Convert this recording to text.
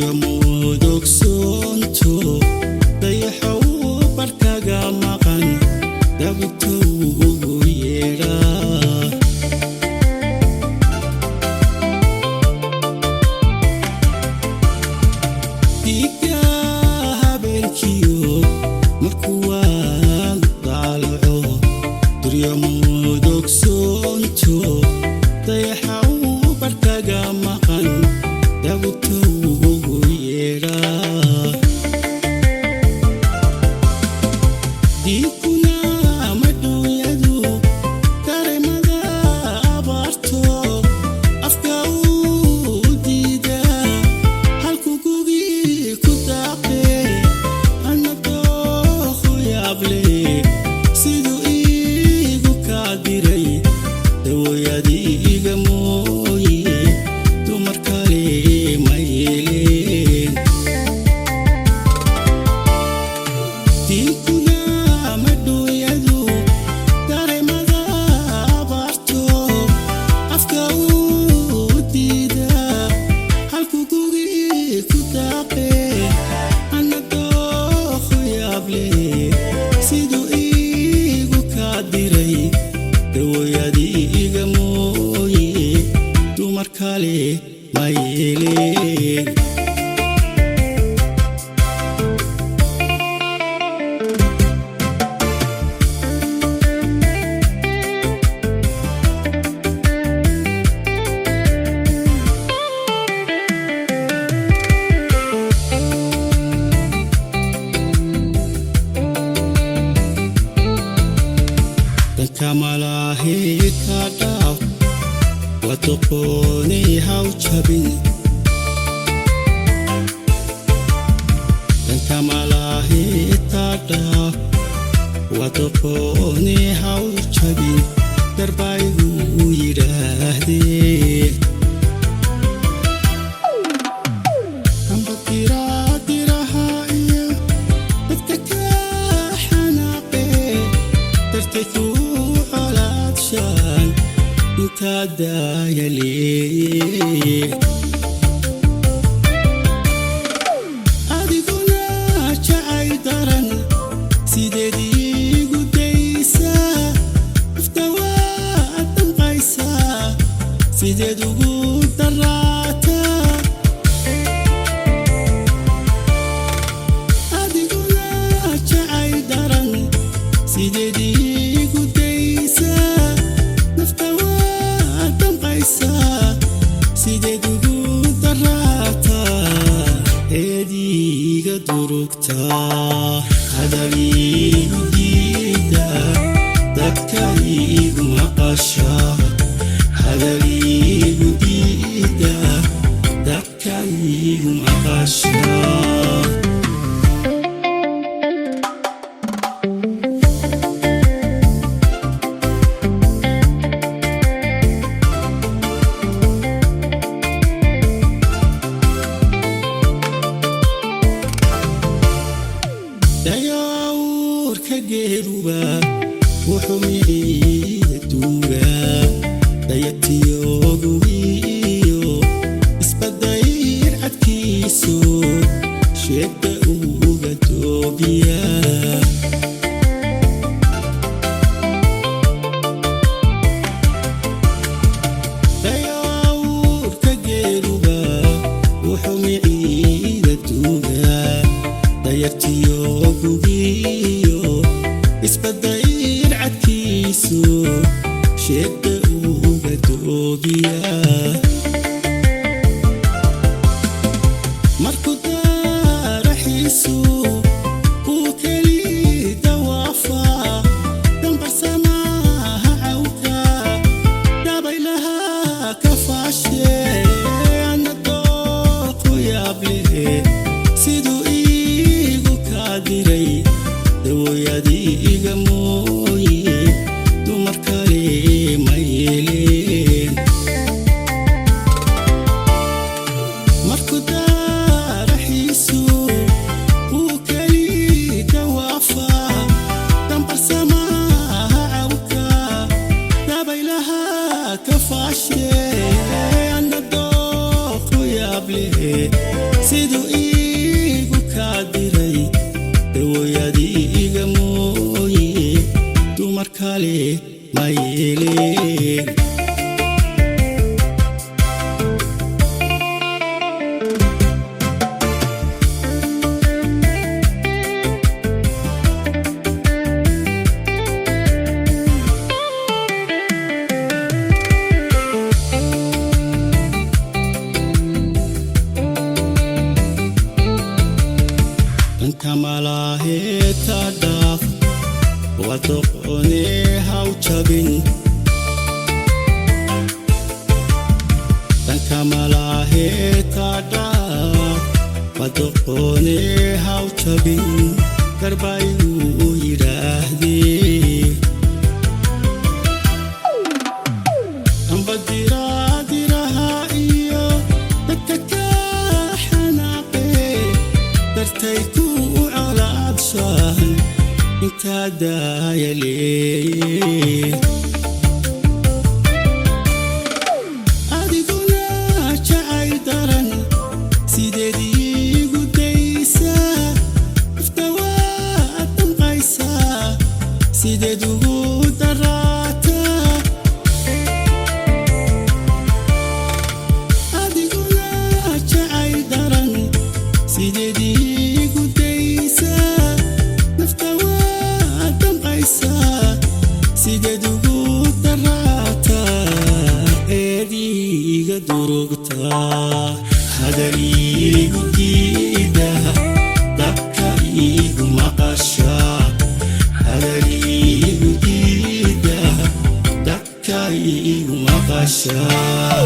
mudug soonto dayaxow barkaga maqan dabtow ugu yeedhaa diga habeenkiyo markuu waan daalaco duryo mudug soonto dayaxow barkaga maqan dabtow ugu yeedhaa diikuna maduunyadu dareemada abaarto afka uu diidaa halku gugii ku daaqee ana dooqu yaable siduu iigu kaa diray dawayadii iga mooye dumar kale ma yeeleen diikuna maduunyadu dareemada abaarto afka uu diidaa halku gugii ku daaqee ana dooqu yaable siduu iigu kaa diray dawayadii iga mooye dumar kale ma yeeleen kamalahi kadhaaf watoqoonay haw jabin kamalahi kadhaaf watoqoonay haw jabin darbaygu yidhaahdee amba diraha iyo dadka ka xanaaqee dartayku inta daayaleeye adiguna jacay daran sideed iigu daysaa afta waad damqaysaa sideed ugu daraataa adiguna jacay daran sideed iigu daysaa nafta waad damqaysaa sideed ugu daraataa eediiga durugtaa hadaliigu diida dadka iigu maqasha hadaliigu diida dadka iigu maqasha dayawurka geeruba wuxuu miciida duugaa dayatiyogugiyo isbadayr cadkiiso sheegta uga doobiyaa dayawurka geeruba wuxuu miciida duugaa dayartiyogugiyo isbadayr cadkiiso sheegta uga doobiyaa markuu daaraxiisu uu keli dawaafaa dambarsamaha cawka dabaylaha ka faashee ana dooqu yaable siduu iigu kaa diray dawayadii iga mooye dumar kale ma yeeleen markuu daaraxiisu uu keli dawaafaa dambarsamaha cawka dabaylaha ka faashee ana dooqu yaable siduu iigu kaa diray dawayadii iga mooye dumar kale ma yeeleen kamalaheeta dhaaf wadoqone haw jabin kamalaheeta dhaaf wadoqone haw jabin garbaygu yidhaahdee amba diraha iyo dadka ka xanaaqee dartay inta daayaleeye adiguna jacayl daran sideed iigu daysaa ifta waad damqaysaa sideed ugu daraataa adiguna jacayl daran sideed iigu daysaa nafta sideed ugu daraataa eediiga durugtaa hadal iigu diida dabka iigu maqashaa hadal iigu diida dabka iigu maqashaa